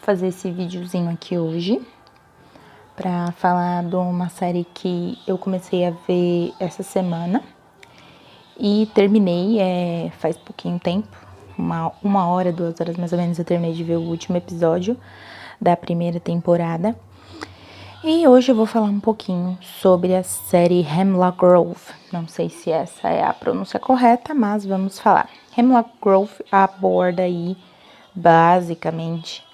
fazer esse videozinho aqui hoje pra falar de uma série que eu comecei a ver essa semana e terminei faz pouquinho tempo, uma hora, 2 horas mais ou menos, eu terminei de ver o último episódio da primeira temporada. E hoje eu vou falar um pouquinho sobre a série Hemlock Grove. Não sei se essa é a pronúncia correta, mas vamos falar. Hemlock Grove aborda aí, basicamente,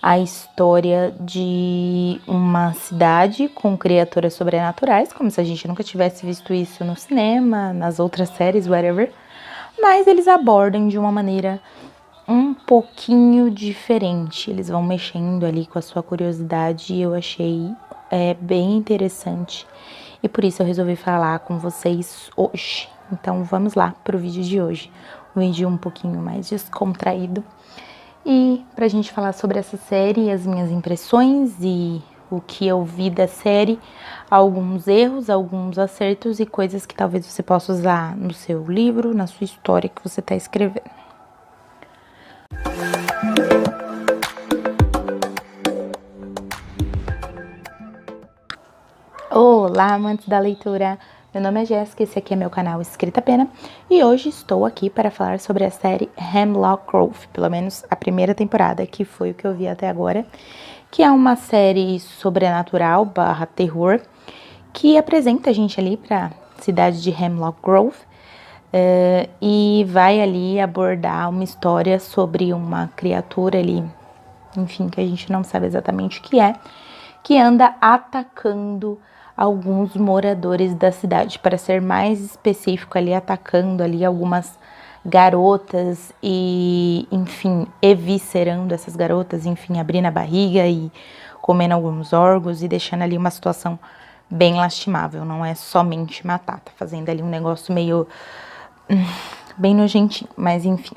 a história de uma cidade com criaturas sobrenaturais, como se a gente nunca tivesse visto isso no cinema, nas outras séries, whatever. Mas eles abordam de uma maneira um pouquinho diferente. Eles vão mexendo ali com a sua curiosidade e eu achei bem interessante. E por isso eu resolvi falar com vocês hoje. Então vamos lá pro vídeo de hoje. Um vídeo um pouquinho mais descontraído. E pra gente falar sobre essa série, as minhas impressões e o que eu vi da série, alguns erros, alguns acertos e coisas que talvez você possa usar no seu livro, na sua história que você tá escrevendo. Olá, amantes da leitura! Meu nome é Jéssica, esse aqui é meu canal Escrita Pena e hoje estou aqui para falar sobre a série Hemlock Grove, pelo menos a primeira temporada, que foi o que eu vi até agora, que é uma série sobrenatural / terror, que apresenta a gente ali para a cidade de Hemlock Grove e vai ali abordar uma história sobre uma criatura ali, enfim, que a gente não sabe exatamente o que é, que anda atacando alguns moradores da cidade, para ser mais específico ali, atacando ali algumas garotas e, enfim, eviscerando essas garotas, enfim, abrindo a barriga e comendo alguns órgãos e deixando ali uma situação bem lastimável, não é somente matar, tá fazendo ali um negócio meio bem nojentinho, mas enfim.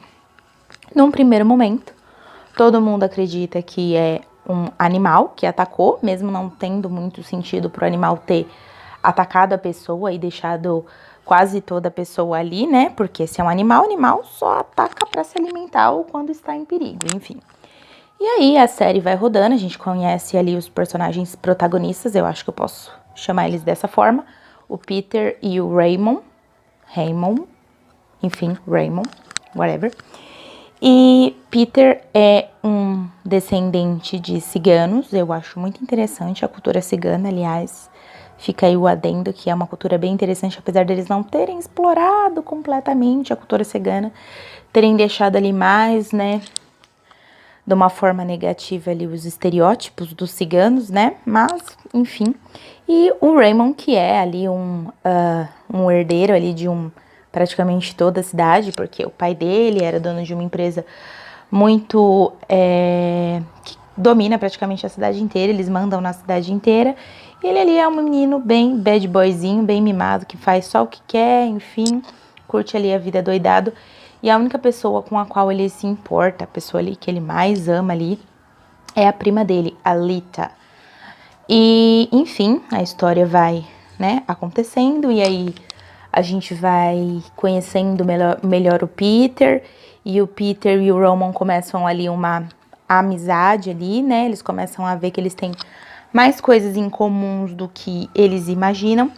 Num primeiro momento, todo mundo acredita que é um animal que atacou, mesmo não tendo muito sentido pro animal ter atacado a pessoa e deixado quase toda a pessoa ali, né? Porque se é um animal, o animal só ataca para se alimentar ou quando está em perigo, enfim. E aí a série vai rodando, a gente conhece ali os personagens protagonistas, eu acho que eu posso chamar eles dessa forma, o Peter e o Raymond, enfim, Raymond, whatever. E Peter é um descendente de ciganos, eu acho muito interessante a cultura cigana, aliás, fica aí o adendo que é uma cultura bem interessante, apesar deles não terem explorado completamente a cultura cigana, terem deixado ali mais, né, de uma forma negativa ali os estereótipos dos ciganos, né, mas, enfim. E o Raymond, que é ali um herdeiro ali de praticamente toda a cidade, porque o pai dele era dono de uma empresa muito que domina praticamente a cidade inteira, eles mandam na cidade inteira, e ele ali é um menino bem bad boyzinho, bem mimado, que faz só o que quer, enfim, curte ali a vida doidado, e a única pessoa com a qual ele se importa, a pessoa ali que ele mais ama ali, é a prima dele, a Lita. E, enfim, a história vai, né, acontecendo, e aí a gente vai conhecendo melhor o Peter, e o Peter e o Roman começam ali uma amizade ali, né? Eles começam a ver que eles têm mais coisas em comuns do que eles imaginam.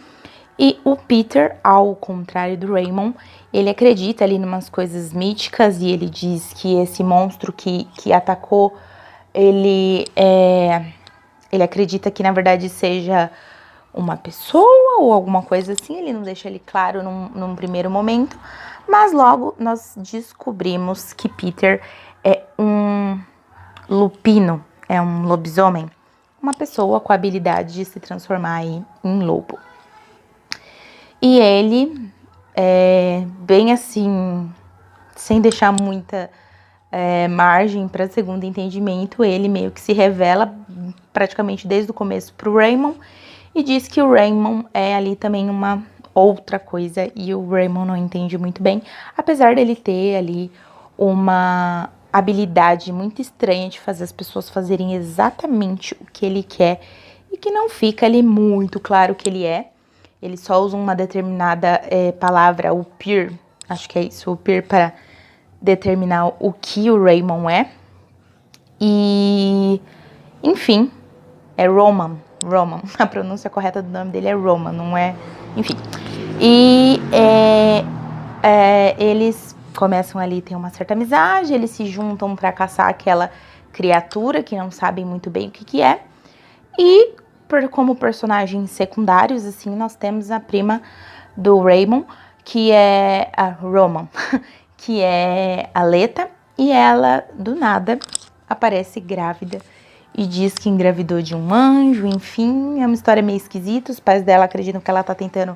E o Peter, ao contrário do Raymond, ele acredita ali em umas coisas míticas e ele diz que esse monstro que atacou, ele acredita que na verdade seja uma pessoa ou alguma coisa assim, ele não deixa ele claro num primeiro momento, mas logo nós descobrimos que Peter é um lupino, é um lobisomem, uma pessoa com a habilidade de se transformar aí em lobo. E ele bem assim, sem deixar muita margem para segundo entendimento, ele meio que se revela praticamente desde o começo pro Raymond, e diz que o Raymond é ali também uma outra coisa e o Raymond não entende muito bem, apesar dele ter ali uma habilidade muito estranha de fazer as pessoas fazerem exatamente o que ele quer e que não fica ali muito claro o que ele é. Ele só usa uma determinada palavra, o peer, acho que é isso, o peer, para determinar o que o Raymond é. E Enfim, é Roman. A pronúncia correta do nome dele é Roman, não é... Enfim. E eles começam ali, tem uma certa amizade, eles se juntam pra caçar aquela criatura que não sabem muito bem o que é. E como personagens secundários, assim, nós temos a prima do Raymond, que é a Roman, que é a Leta, e ela, do nada, aparece grávida e diz que engravidou de um anjo, enfim, é uma história meio esquisita. Os pais dela acreditam que ela tá tentando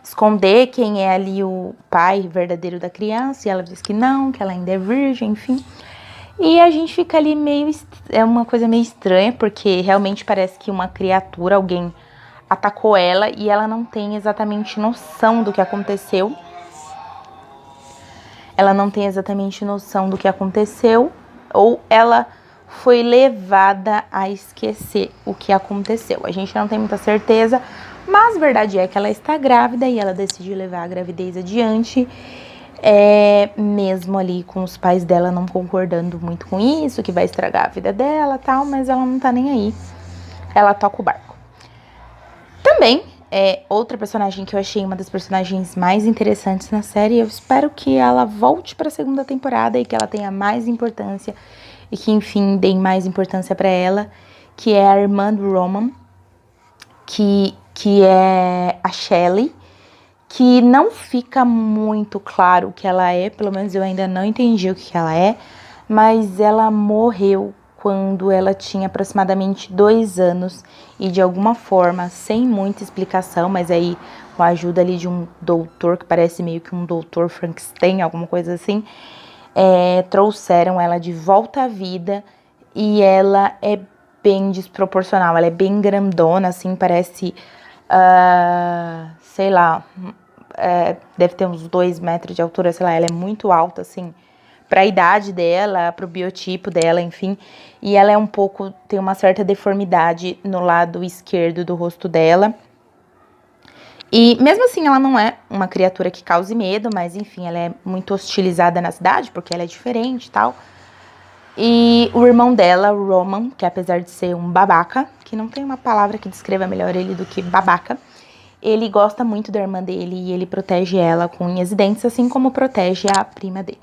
esconder quem é ali o pai verdadeiro da criança, e ela diz que não, que ela ainda é virgem, enfim. E a gente fica ali é uma coisa meio estranha, porque realmente parece que uma criatura, alguém atacou ela e ela não tem exatamente noção do que aconteceu. Ela não tem exatamente noção do que aconteceu, ou ela foi levada a esquecer o que aconteceu. A gente não tem muita certeza, mas a verdade é que ela está grávida e ela decide levar a gravidez adiante, mesmo ali com os pais dela não concordando muito com isso, que vai estragar a vida dela e tal, mas ela não tá nem aí. Ela toca o barco. Também outra personagem que eu achei uma das personagens mais interessantes na série. Eu espero que ela volte para a segunda temporada e que ela tenha mais importância e que, enfim, deem mais importância para ela, que é a irmã do Roman, que é a Shelley, que não fica muito claro o que ela é, pelo menos eu ainda não entendi o que ela é, mas ela morreu quando ela tinha aproximadamente 2 anos e de alguma forma, sem muita explicação, mas aí com a ajuda ali de um doutor, que parece meio que um doutor Frankenstein, alguma coisa assim, trouxeram ela de volta à vida e ela é bem desproporcional, ela é bem grandona, assim, parece, sei lá, deve ter uns 2 metros de altura, sei lá, ela é muito alta, assim, pra idade dela, pro biotipo dela, enfim, e ela tem uma certa deformidade no lado esquerdo do rosto dela. E mesmo assim ela não é uma criatura que cause medo, mas enfim, ela é muito hostilizada na cidade, porque ela é diferente e tal. E o irmão dela, o Roman, que apesar de ser um babaca, que não tem uma palavra que descreva melhor ele do que babaca, ele gosta muito da irmã dele e ele protege ela com unhas e dentes, assim como protege a prima dele.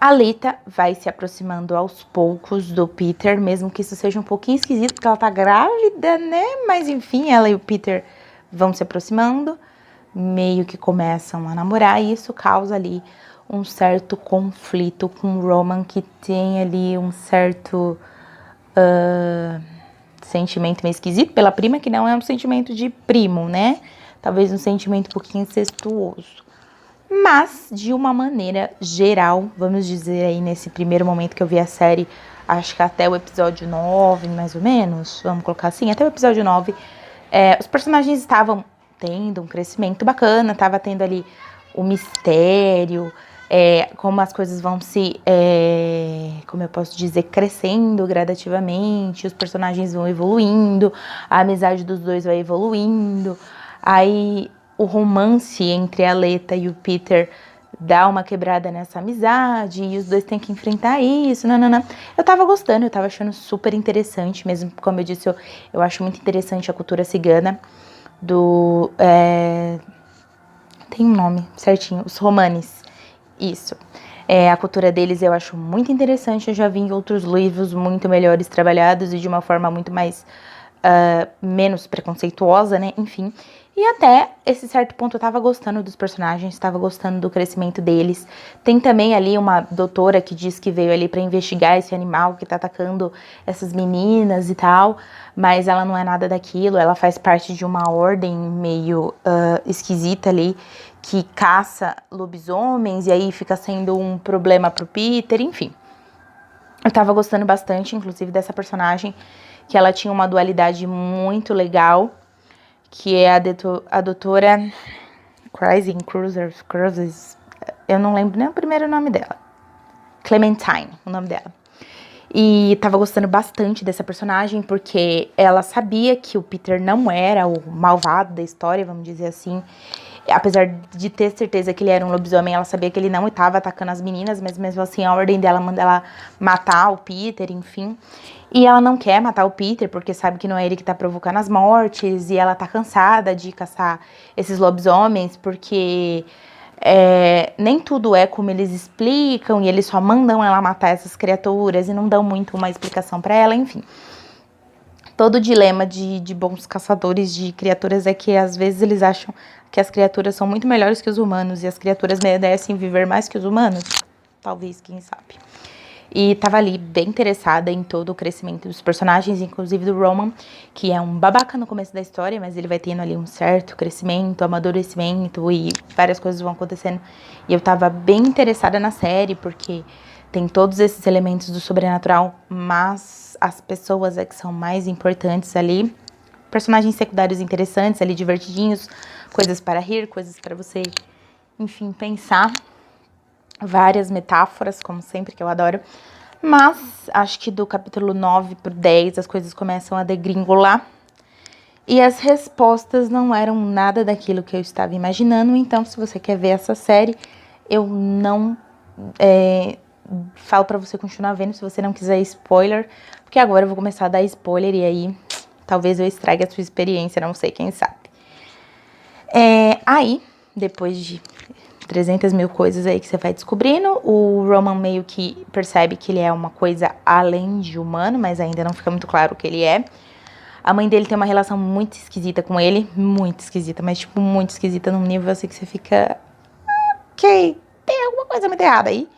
A Leta vai se aproximando aos poucos do Peter, mesmo que isso seja um pouquinho esquisito, porque ela tá grávida, né? Mas enfim, ela e o Peter vão se aproximando, meio que começam a namorar, e isso causa ali um certo conflito com o Roman, que tem ali um certo sentimento meio esquisito pela prima, que não é um sentimento de primo, né? Talvez um sentimento um pouquinho incestuoso. Mas, de uma maneira geral, vamos dizer aí, nesse primeiro momento que eu vi a série, acho que até o episódio 9, mais ou menos, vamos colocar assim, até o episódio 9, os personagens estavam tendo um crescimento bacana, tava tendo ali o mistério, como as coisas vão como eu posso dizer, crescendo gradativamente, os personagens vão evoluindo, a amizade dos dois vai evoluindo, aí o romance entre a Leta e o Peter dá uma quebrada nessa amizade, e os dois têm que enfrentar isso, nanana. Eu tava gostando, eu tava achando super interessante, mesmo como eu disse, eu acho muito interessante a cultura cigana, tem um nome certinho, os romanes, isso. A cultura deles eu acho muito interessante, eu já vi em outros livros muito melhores trabalhados e de uma forma muito mais, menos preconceituosa, né, enfim. E até esse certo ponto eu tava gostando dos personagens, tava gostando do crescimento deles. Tem também ali uma doutora que diz que veio ali pra investigar esse animal que tá atacando essas meninas e tal, mas ela não é nada daquilo, ela faz parte de uma ordem meio esquisita ali, que caça lobisomens, e aí fica sendo um problema pro Peter, enfim. Eu tava gostando bastante, inclusive, dessa personagem, que ela tinha uma dualidade muito legal, que é a doutora Cruzes, eu não lembro nem o primeiro nome dela, Clementine, o nome dela. E tava gostando bastante dessa personagem, porque ela sabia que o Peter não era o malvado da história, vamos dizer assim. Apesar de ter certeza que ele era um lobisomem, ela sabia que ele não estava atacando as meninas, mas mesmo assim a ordem dela manda ela matar o Peter, enfim. E ela não quer matar o Peter, porque sabe que não é ele que tá provocando as mortes. E ela tá cansada de caçar esses lobisomens, porque nem tudo é como eles explicam. E eles só mandam ela matar essas criaturas e não dão muito uma explicação pra ela, enfim. Todo o dilema de bons caçadores de criaturas é que às vezes eles acham que as criaturas são muito melhores que os humanos. E as criaturas merecem viver mais que os humanos. Talvez, quem sabe. E tava ali bem interessada em todo o crescimento dos personagens, inclusive do Roman, que é um babaca no começo da história, mas ele vai tendo ali um certo crescimento, amadurecimento e várias coisas vão acontecendo. E eu tava bem interessada na série, porque tem todos esses elementos do sobrenatural, mas as pessoas é que são mais importantes ali. Personagens secundários interessantes ali, divertidinhos, coisas para rir, coisas para você, enfim, pensar. Várias metáforas, como sempre, que eu adoro. Mas acho que do capítulo 9 pro 10 as coisas começam a degringolar. E as respostas não eram nada daquilo que eu estava imaginando. Então, se você quer ver essa série, eu não falo pra você continuar vendo, se você não quiser spoiler. Porque agora eu vou começar a dar spoiler e aí talvez eu estrague a sua experiência, não sei, quem sabe. Aí, depois de 300 mil coisas aí que você vai descobrindo, o Roman meio que percebe que ele é uma coisa além de humano, mas ainda não fica muito claro o que ele é. A mãe dele tem uma relação muito esquisita com ele, muito esquisita, mas tipo, muito esquisita num nível assim que você fica... Ok, tem alguma coisa muito errada aí.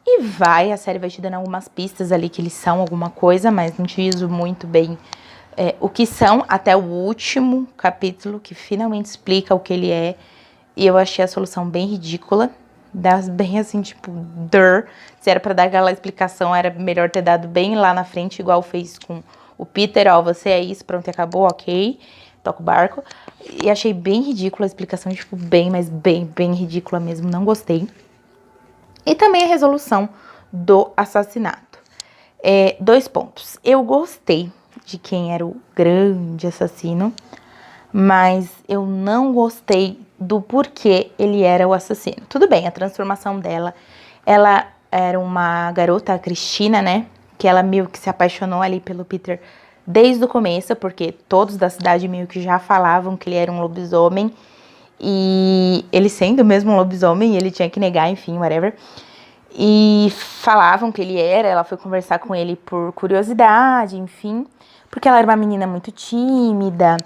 E a série vai te dando algumas pistas ali que eles são alguma coisa, mas não te diz muito bem o que são, até o último capítulo, que finalmente explica o que ele é. E eu achei a solução bem ridícula, bem assim, tipo, se era pra dar aquela explicação, era melhor ter dado bem lá na frente, igual fez com o Peter, ó, você é isso, pronto, acabou, ok, toca o barco. E achei bem ridícula a explicação, tipo, mas bem ridícula mesmo, não gostei. E também a resolução do assassinato. 2 pontos. Eu gostei de quem era o grande assassino, mas eu não gostei do porquê ele era o assassino. Tudo bem, a transformação dela, ela era uma garota, a Cristina, né, que ela meio que se apaixonou ali pelo Peter desde o começo, porque todos da cidade meio que já falavam que ele era um lobisomem, e ele sendo mesmo um lobisomem, ele tinha que negar, enfim, whatever. E falavam que ele era, ela foi conversar com ele por curiosidade, enfim, porque ela era uma menina muito tímida,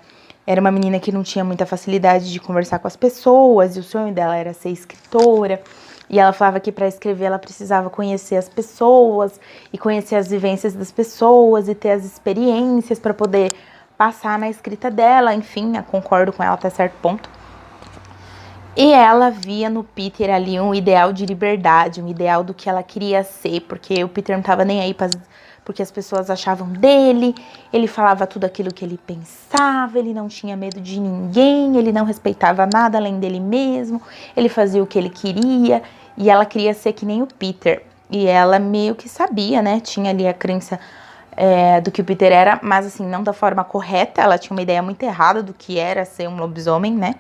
era uma menina que não tinha muita facilidade de conversar com as pessoas, e o sonho dela era ser escritora. E ela falava que para escrever ela precisava conhecer as pessoas, e conhecer as vivências das pessoas, e ter as experiências para poder passar na escrita dela. Enfim, eu concordo com ela até certo ponto. E ela via no Peter ali um ideal de liberdade, um ideal do que ela queria ser, porque o Peter não tava nem aí porque as pessoas achavam dele, ele falava tudo aquilo que ele pensava, ele não tinha medo de ninguém, ele não respeitava nada além dele mesmo, ele fazia o que ele queria, e ela queria ser que nem o Peter. E ela meio que sabia, né, tinha ali a crença do que o Peter era, mas assim, não da forma correta, ela tinha uma ideia muito errada do que era ser um lobisomem, né.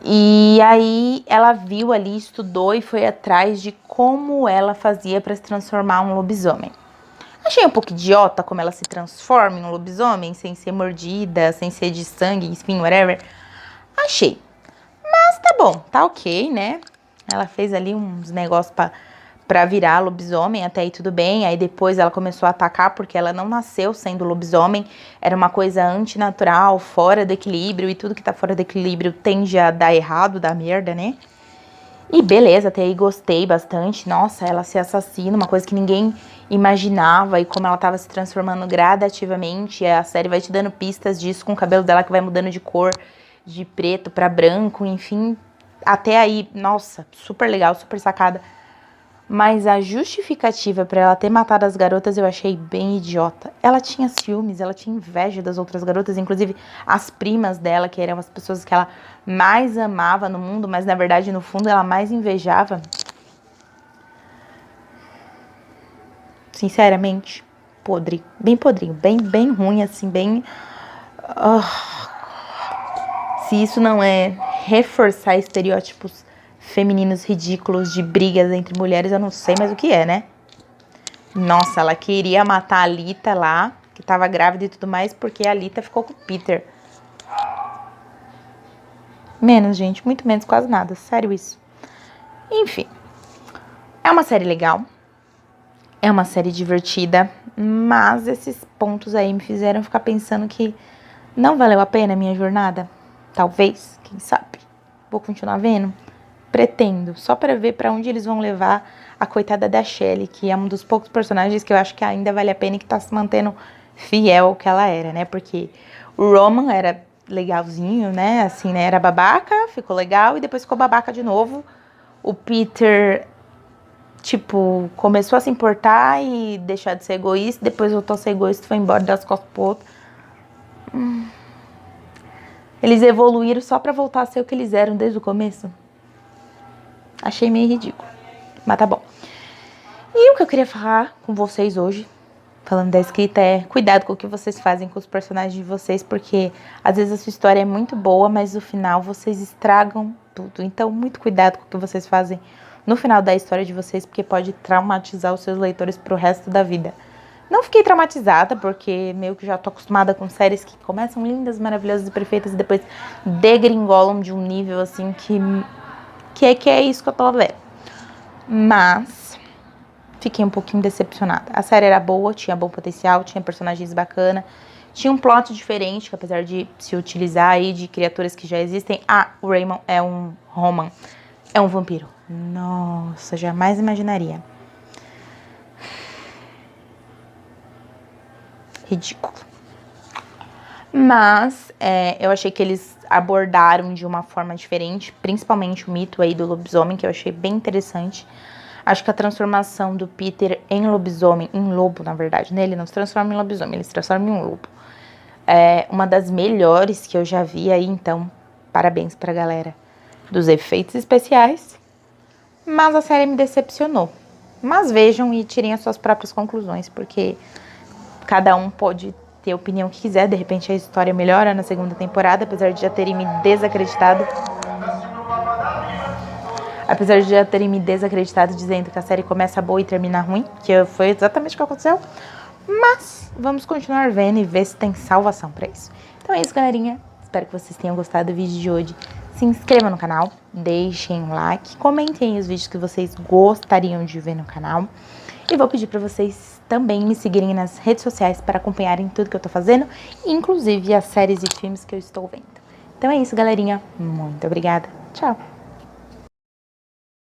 E aí ela viu ali, estudou e foi atrás de como ela fazia para se transformar em um lobisomem. Achei um pouco idiota como ela se transforma em um lobisomem, sem ser mordida, sem ser de sangue, enfim, whatever. Achei. Mas tá bom, tá ok, né? Ela fez ali uns negócios pra virar lobisomem, até aí tudo bem. Aí depois ela começou a atacar porque ela não nasceu sendo lobisomem. Era uma coisa antinatural, fora do equilíbrio. E tudo que tá fora do equilíbrio tende a dar errado, dar merda, né? E beleza, até aí gostei bastante. Nossa, ela ser assassina, uma coisa que ninguém imaginava. E como ela tava se transformando gradativamente. A série vai te dando pistas disso, com o cabelo dela que vai mudando de cor, de preto pra branco, enfim. Até aí, nossa, super legal, super sacada. Mas a justificativa pra ela ter matado as garotas eu achei bem idiota. Ela tinha ciúmes, ela tinha inveja das outras garotas, inclusive as primas dela, que eram as pessoas que ela mais amava no mundo, mas na verdade, no fundo, ela mais invejava. Sinceramente, podre. Bem podrinho, bem ruim, assim, bem... Se isso não é reforçar estereótipos femininos ridículos de brigas entre mulheres, eu não sei mais o que é, né? Nossa, ela queria matar a Alita lá, que tava grávida e tudo mais, porque a Alita ficou com o Peter. Menos, gente, muito menos, quase nada, sério isso. Enfim, é uma série legal, é uma série divertida, mas esses pontos aí me fizeram ficar pensando que não valeu a pena a minha jornada. Talvez, quem sabe. Vou continuar vendo? Pretendo, só pra ver pra onde eles vão levar a coitada da Shelley, que é um dos poucos personagens que eu acho que ainda vale a pena e que tá se mantendo fiel ao que ela era, né? Porque o Roman era legalzinho, né? Assim, né? Era babaca, ficou legal e depois ficou babaca de novo. O Peter, tipo, começou a se importar e deixar de ser egoísta, depois voltou a ser egoísta e foi embora das costas pro outro. Eles evoluíram só pra voltar a ser o que eles eram desde o começo. Achei meio ridículo, mas tá bom. E o que eu queria falar com vocês hoje, falando da escrita, é cuidado com o que vocês fazem com os personagens de vocês, porque às vezes a sua história é muito boa, mas no final vocês estragam tudo. Então, muito cuidado com o que vocês fazem no final da história de vocês, porque pode traumatizar os seus leitores pro resto da vida. Não fiquei traumatizada, porque meio que já tô acostumada com séries que começam lindas, maravilhosas e perfeitas e depois degringolam de um nível assim que é isso que eu tô vendo. Mas fiquei um pouquinho decepcionada. A série era boa, tinha bom potencial, tinha personagens bacanas, tinha um plot diferente, que apesar de se utilizar aí de criaturas que já existem, o Roman é um vampiro. Nossa, jamais imaginaria. Ridículo. Mas eu achei que eles abordaram de uma forma diferente, principalmente o mito aí do lobisomem, que eu achei bem interessante. Acho que a transformação do Peter em lobisomem, em lobo, na verdade, né? Ele não se transforma em lobisomem, ele se transforma em um lobo. É uma das melhores que eu já vi aí, então, parabéns pra galera dos efeitos especiais. Mas a série me decepcionou. Mas vejam e tirem as suas próprias conclusões, porque cada um pode ter a opinião que quiser. De repente a história melhora na segunda temporada, apesar de já terem me desacreditado. Apesar de já terem me desacreditado dizendo que a série começa boa e termina ruim, que foi exatamente o que aconteceu. Mas vamos continuar vendo e ver se tem salvação pra isso. Então é isso, galerinha. Espero que vocês tenham gostado do vídeo de hoje. Se inscrevam no canal, deixem um like, comentem os vídeos que vocês gostariam de ver no canal. E vou pedir pra vocês também me seguirem nas redes sociais para acompanharem tudo que eu tô fazendo, inclusive as séries e filmes que eu estou vendo. Então é isso, galerinha. Muito obrigada. Tchau.